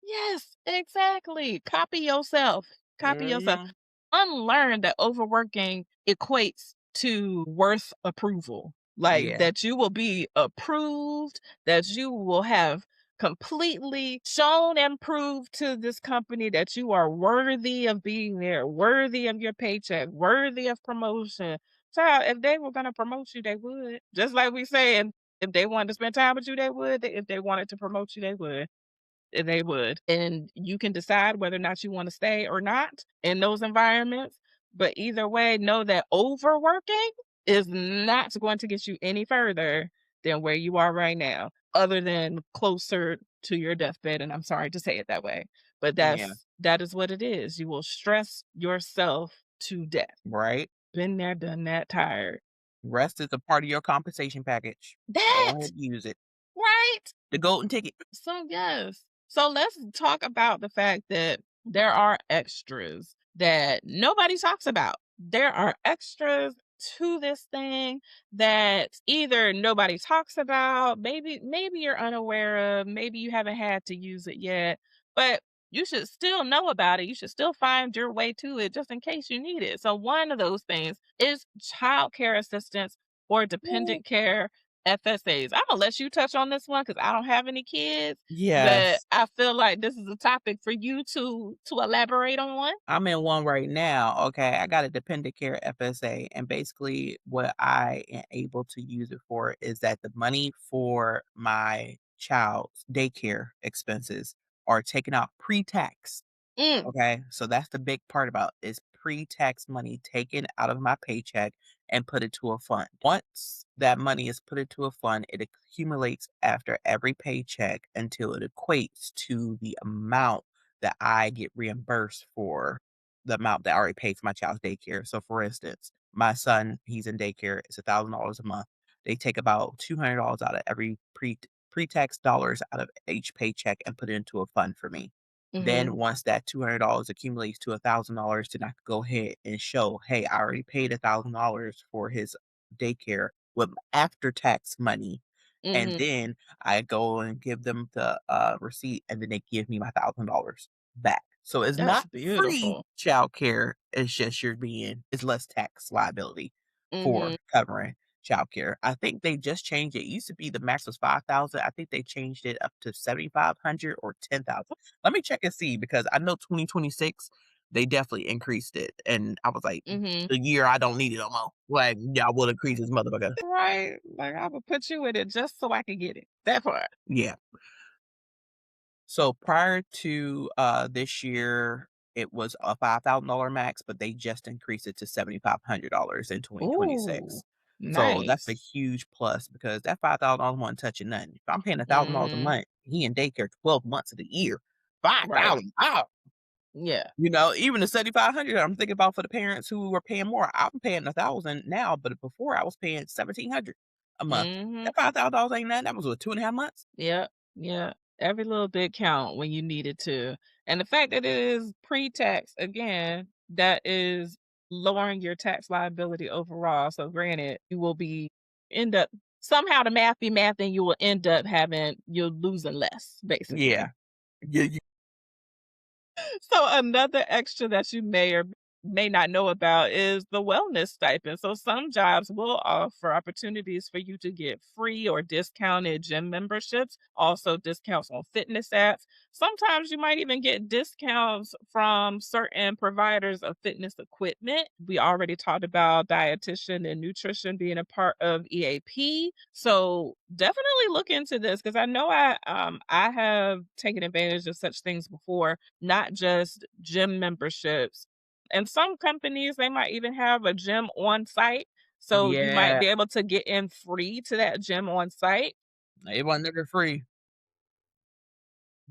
Yes, exactly. Copy yourself. Copy yourself. Mhm. Unlearn that overworking equates to worth approval. Like Yeah, that you will be approved, that you will have completely shown and proved to this company that you are worthy of being there, worthy of your paycheck, worthy of promotion. Child, if they were going to promote you, they would. Just like we saying, if they wanted to spend time with you, they would. If they wanted to promote you, they would. They would. And you can decide whether or not you want to stay or not in those environments. But either way, know that overworking is not going to get you any further than where you are right now, other than closer to your deathbed. And I'm sorry to say it that way, but yeah, that is what it is. You will stress yourself to death. right? Been there, done that, tired. Rest is a part of your compensation package. Go That ahead and use it. right. The golden ticket. So yes. So let's talk about the fact that there are extras that nobody talks about. There are extras to this thing that either nobody talks about, maybe you're unaware of, maybe you haven't had to use it yet, but you should still know about it. You should still find your way to it just in case you need it. So one of those things is child care assistance or Mm. dependent care FSAs. I'm gonna let you touch on this one because I don't have any kids, but Yes. I feel like this is a topic for you to elaborate on. I'm in one right now. Okay. I got a dependent care FSA. And basically, what I am able to use it for is that the money for my child's daycare expenses are taken out pre tax. Mm, Okay, so that's the big part about is pre-tax money taken out of my paycheck and put it to a fund. Once that money is put into a fund, it accumulates after every paycheck until it equates to the amount that I get reimbursed for the amount that I already paid for my child's daycare. So for instance, my son, he's in daycare, it's $1,000 a month. They take about $200 out of every pre-tax dollars out of each paycheck and put it into a fund for me. mhm, Then once that $200 accumulates to $1,000, then I could go ahead and show, "Hey, I already paid $1,000 for his daycare with after tax money." And mhm. then I go and give them the, receipt, and then they give me my $1,000 back. So it's That's not free beautiful. childcare, it's just it's less tax liability Mhm. for covering childcare. I think they just changed it. It used to be the max was 5,000. I think they changed it up to 7,500 or 10,000. Let me check and see because I know 2026 they definitely increased it, and I was like, Mhm. "The year I don't need it no more." Like, y'all will increase this motherfucker. Right. Like I would put you in it just so I could get it. That part. Yeah. So prior to this year, it was a $5,000 max, but they just increased it to $7,500 in Ooh, 2026. So that's a nice. huge plus because that $5,000 wasn't touching nothing. If I'm paying $1,000 a Mhm. month, he in daycare 12 months of the year, Right. 5,000. Yeah. Even the 7,500 I'm thinking about for the parents who were paying more. I'm paying 1,000 now, but before I was paying 1,700 a month. Mhm. That $5,000 ain't nothing. That was what, 2.5 months? Yep. Yeah. Every little bit count when you need it to. And the fact that it is pre-tax, again, that is lowering your tax liability overall. So granted, you will be end up somehow the math be math and you will end up having you're losing less, basically. Yeah. Yeah. So another extra that you may or may not know about is the wellness stipend. So some jobs will offer opportunities for you to get free or discounted gym memberships, also discounts on fitness apps. Sometimes you might even get discounts from certain providers of fitness equipment. We already talked about dietitian and nutrition being a part of EAP. So definitely look into this because I know I have taken advantage of such things before, not just gym memberships. And some companies, they might even have a gym on site. So you might Yeah. be able to get in free to that gym on site. It wasn't never free.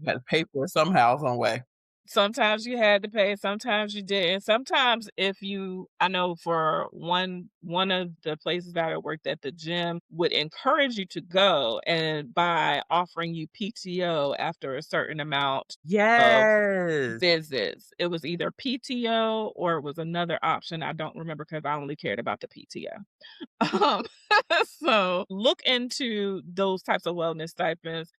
You had to pay for it somehow, some way. Sometimes you had to pay, sometimes you didn't. Sometimes if you I know for one of the places that I worked at, the gym would encourage you to go and by offering you PTO after a certain amount of Yes. visits. It was either PTO or it was another option. I don't remember because I only cared about the PTO. Um, so look into those types of wellness stipends.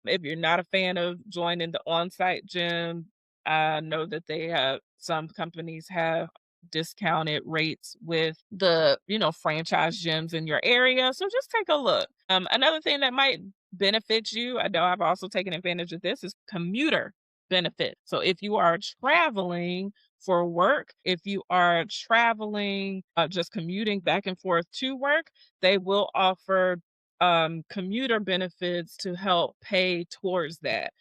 If you're not a fan of joining the on-site gym, I know that they have some companies have discounted rates with the franchise gyms in your area. So just take a look. Another thing that might benefit you, I know I've also taken advantage of this, is commuter benefit. So if you are traveling for work, if you are traveling, just commuting back and forth to work, they will offer commuter benefits to help pay towards that.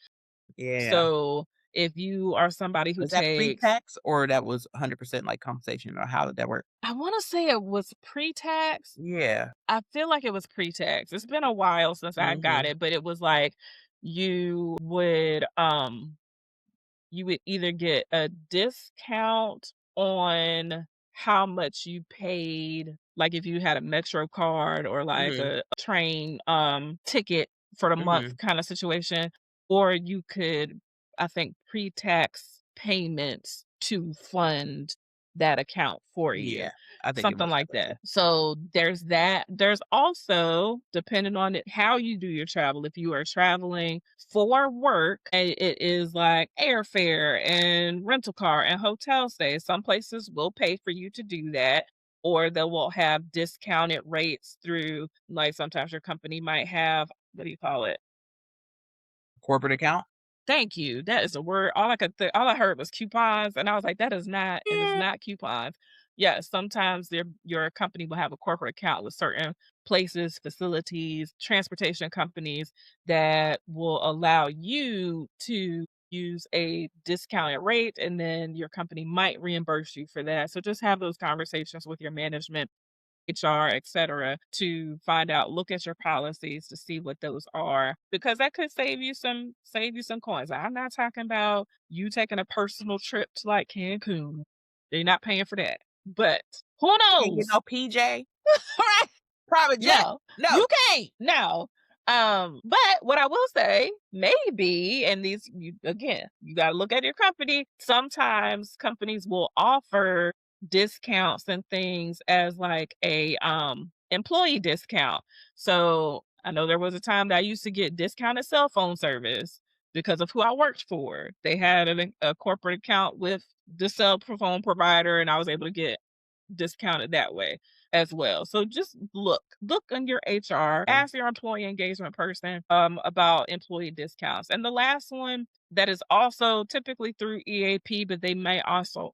Yeah. So if you are somebody who Was that takes pre-tax or that was 100% like compensation, or how did that work? I want to say it was pre-tax. Yeah. I feel like it was pre-tax. It's been a while since I got Mhm. it, but it was like you would you would either get a discount on how much you paid, like if you had a Metro card or like Mhm. a train ticket for the month Mhm. kind of situation, or you could, I think, pre-tax payments to fund that account for you. Yeah. I think it Something works that like way too. that. So there's that. There's also, depending on how you do your travel, if you are traveling for work, it is like airfare and rental car and hotel stays. Some places will pay for you to do that, or they will have discounted rates through, like sometimes your company might have, what do you call it? Corporate account? Thank you. That is a word. All I heard was coupons, and I was like, "That is not it is Yeah. not coupons." Yes, sometimes your company will have a corporate account with certain places, facilities, transportation companies that will allow you to use a discounted rate, and then your company might reimburse you for that. So just have those conversations with your management, HR, etc., to find out, look at your policies to see what those are because that could save you some coins. I'm not talking about you taking a personal trip to like Cancun. They're not paying for that. But who Can't get knows? no PJ? Right? Private jet? No, you No. can't. No. But what I will say, maybe, and you gotta look at your company. Sometimes companies will offer discounts and things as like a employee discount. So I know there was a time that I used to get discounted cell phone service because of who I worked for. They had a corporate account with the cell phone provider, and I was able to get discounted that way as well. So just look on your HR, ask your employee engagement person about employee discounts. And the last one that is also typically through EAP, but they may also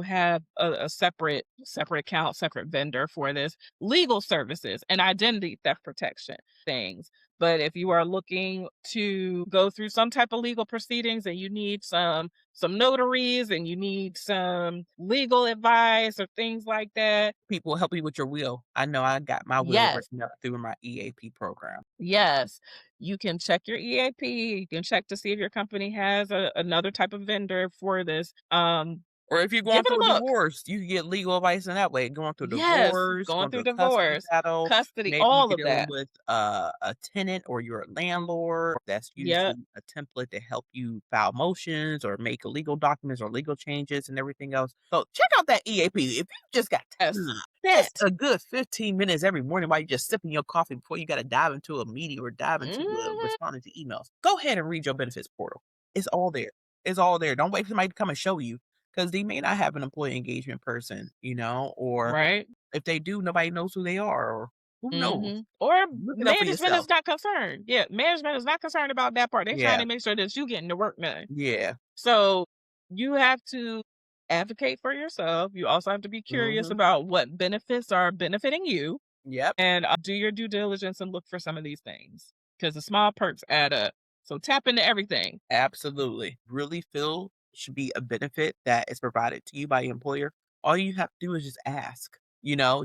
have a separate account, separate vendor for this, legal services and identity theft protection things. But if you are looking to go through some type of legal proceedings and you need some notaries and you need some legal advice or things like that, People help you with your will. I know I got my will yes, written up through my EAP program. yes, you can check your EAP. You can check to see if your company has another type of vendor for this. Or if you're Give going it through a a look. divorce, you can get legal advice in that way. Going through Yes, divorce, going going through through a custody divorce, battle, custody, maybe all you're of dealing that. with a tenant or you're a landlord. That's Yep. usually a template to help you file motions or make legal documents or legal changes and everything else. So check out that EAP. If you just got Yes. time, just That. a good 15 minutes every morning while you're just sipping your coffee before you got to dive into a meeting or dive into Mhm. responding to emails. Go ahead and read your benefits portal. It's all there. It's all there. Don't wait for somebody to come and show you because they may not have an employee engagement person, or Right. if they do, nobody knows who they are, or who knows? Mhm. Or Look it up for management is yourself. not concerned. Yeah, management is not concerned about that part. They're trying Yeah, to make sure that you getting the work done. yeah. So, you have to advocate for yourself. You also have to be curious Mhm. about what benefits are benefiting you Yep. and, do your due diligence and look for some of these things because the small perks add up. So, tap into everything. Absolutely. Really feel should be a benefit that is provided to you by your employer. All you have to do is just ask.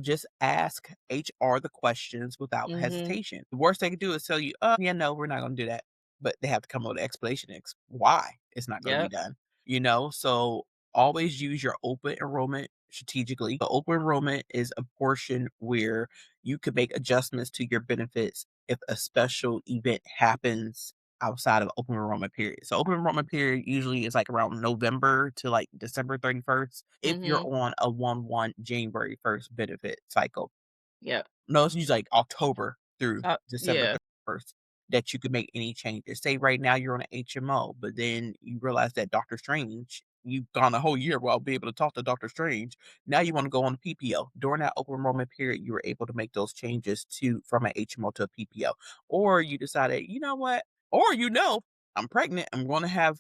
Just ask HR the questions without Mhm. hesitation. The worst they can do is tell you, yeah, no, we're not going to do that. But they have to come up with an explanation why it's not going to be Yep. done. So always use your open enrollment strategically. The open enrollment is a portion where you can make adjustments to your benefits if a special event happens outside of open enrollment period. So open enrollment period usually is like around November to like December 31st if you're Mhm. on a 1/1 January 1st benefit cycle. Yep. No, it's usually like October through December Yeah. 31st that you could make any changes. Say right now you're on an HMO, but then you realize that Doctor Strange, you've gone a whole year without being able to talk to Doctor Strange. Now you want to go on a PPO. During that open enrollment period, you were able to make those changes to from an HMO to a PPO. Or you decided, you know what? Or I'm pregnant. I'm going to have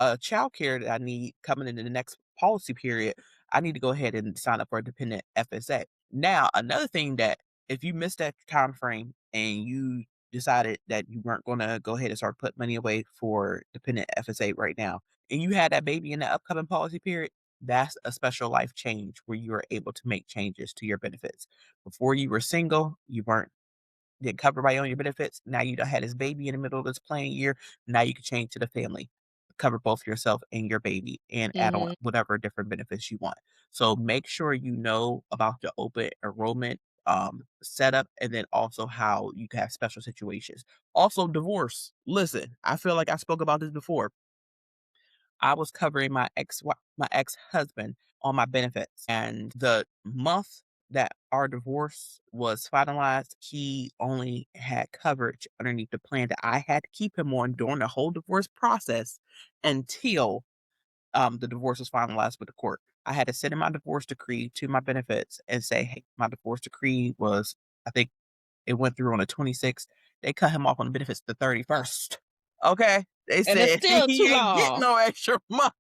a child care that I need coming into the next policy period. I need to go ahead and sign up for a dependent FSA. Now, another thing that if you missed that time frame and you decided that you weren't gonna go ahead and start putting money away for dependent FSA right now, and you had that baby in the upcoming policy period, that's a special life change where you are able to make changes to your benefits. Before you were single, you weren't get covered by on your benefits. Now you done had this baby in the middle of this plan year. Now you can change to the family, cover both yourself and your baby, and add on Mhm. whatever different benefits you want. So make sure you know about the open enrollment setup and then also how you can have special situations. Also, divorce. Listen, I feel like I spoke about this before. I was covering my ex-husband on my benefits, and the month that our divorce was finalized, he only had coverage underneath the plan that I had to keep him on during the whole divorce process until, the divorce was finalized with the court. I had to send in my divorce decree to my benefits and say, "Hey, my divorce decree was," I think it went through on the 26th. They cut him off on the benefits the 31st. Okay? They And it's said still too he ain't getting long. no extra month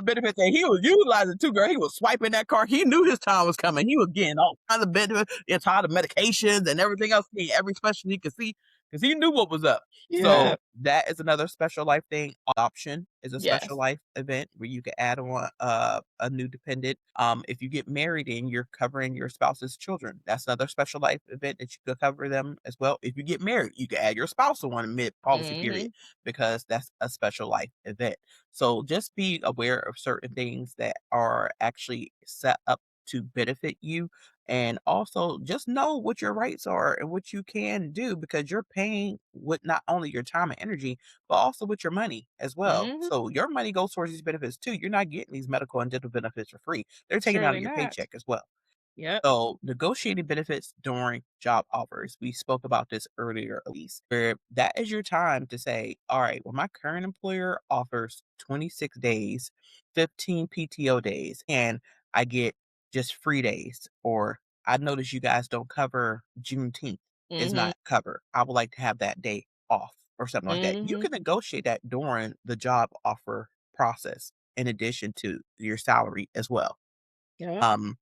benefits, and he was utilizing too, girl. He was swiping that card. He knew his time was coming. He was getting all kinds of benefits, entire medications and everything else, every special he could see, because he knew what was up. Yeah. So that is another special life thing. Adoption is a special Yes. life event where you can add on a new dependent. If you get married and you're covering your spouse's children, that's another special life event that you could cover them as well. If you get married, you can add your spouse on mid policy period Mhm. because that's a special life event. So just be aware of certain things that are actually set up to benefit you. And also just know what your rights are and what you can do because you're paying with not only your time and energy, but also with your money as well. Mhm. So your money goes towards these benefits too. You're not getting these medical and dental benefits for free. They're taken out of Surely your not. paycheck as well. Yep. So, negotiating benefits during job offers. We spoke about this earlier, Elise, where that is your time to say, all right, well, my current employer offers 26 days, 15 PTO days, and I get just free days. Or I notice you guys don't cover Juneteenth, is Mhm. not covered. I would like to have that day off or something like that. You Mhm. can negotiate that during the job offer process in addition to your salary as well. Yep. Um,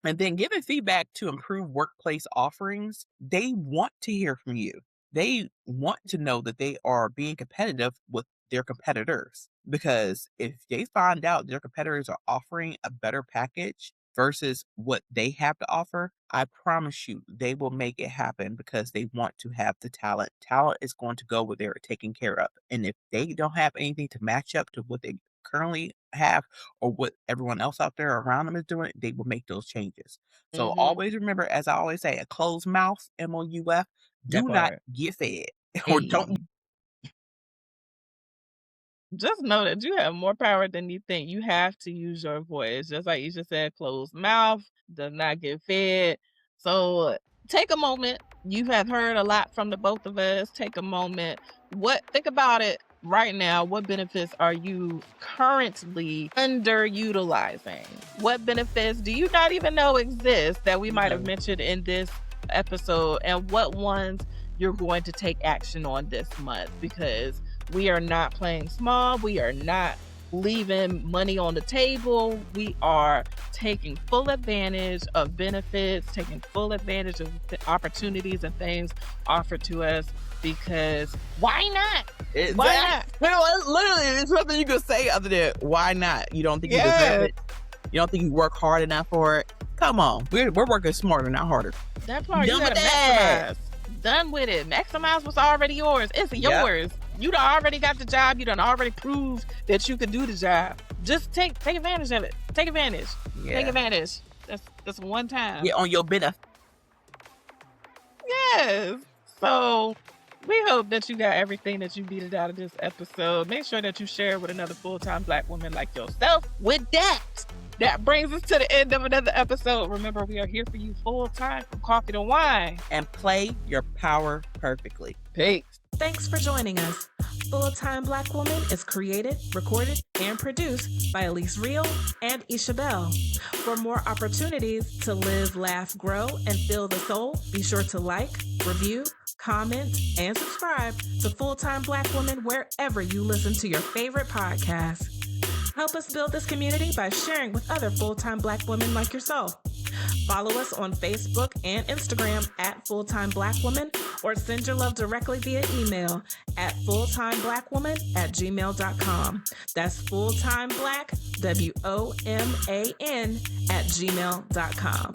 and then giving feedback to improve workplace offerings, they want to hear from you. they want to know that they are being competitive with their competitors. Because if they find out their competitors are offering a better package versus what they have to offer, I promise you they will make it happen because they want to have the talent. Talent is going to go where they're taken care of. And if they don't have anything to match up to what they currently have or what everyone else out there around them is doing, they will make those changes. So Mm-hmm. always remember, as I always say, a closed mouth, MOUF, That do not part. get fed or don't. Hey. Just know that you have more power than you think. You have to use your voice. Just like you just said, closed mouth does not get fed. So take a moment. You have heard a lot from the both of us. Take a moment. Think about it right now. What benefits are you currently underutilizing? What benefits do you not even know exist that we might have mentioned in this episode? And what ones you're going to take action on this month? Because we are not playing small. We are not leaving money on the table. We are taking full advantage of benefits, taking full advantage of the opportunities and things offered to us because why not? Why not? Literally, there's nothing you can say other than why not? You don't think you deserve it? You don't think you work hard enough for it? Come on. We're working smarter, not harder. That part, you Done with gotta that. maximize. Done with it. Maximize what's already yours. It's yours. You done already got the job. You done already proved that you can do the job. Just take advantage of it. Take advantage. Yeah. Take advantage. That's one time. Yeah, on your benefit. Yes. So we hope that you got everything that you needed out of this episode. Make sure that you share it with another full-time Black woman like yourself. With that brings us to the end of another episode. Remember, we are here for you full-time from coffee to wine. And play your power perfectly. Peace. Thanks for joining us. Full-Time Black Woman is created, recorded, and produced by Aleese and Esha Bell. For more opportunities to live, laugh, grow, and fill the soul, be sure to like, review, comment, and subscribe to Full-Time Black Woman wherever you listen to your favorite podcast. Help us build this community by sharing with other full-time Black women like yourself. Follow us on Facebook and Instagram at Full-Time Black Woman, or send your love directly via email at fulltimeblackwoman@gmail.com. That's fulltimeblack, WOMAN, @gmail.com.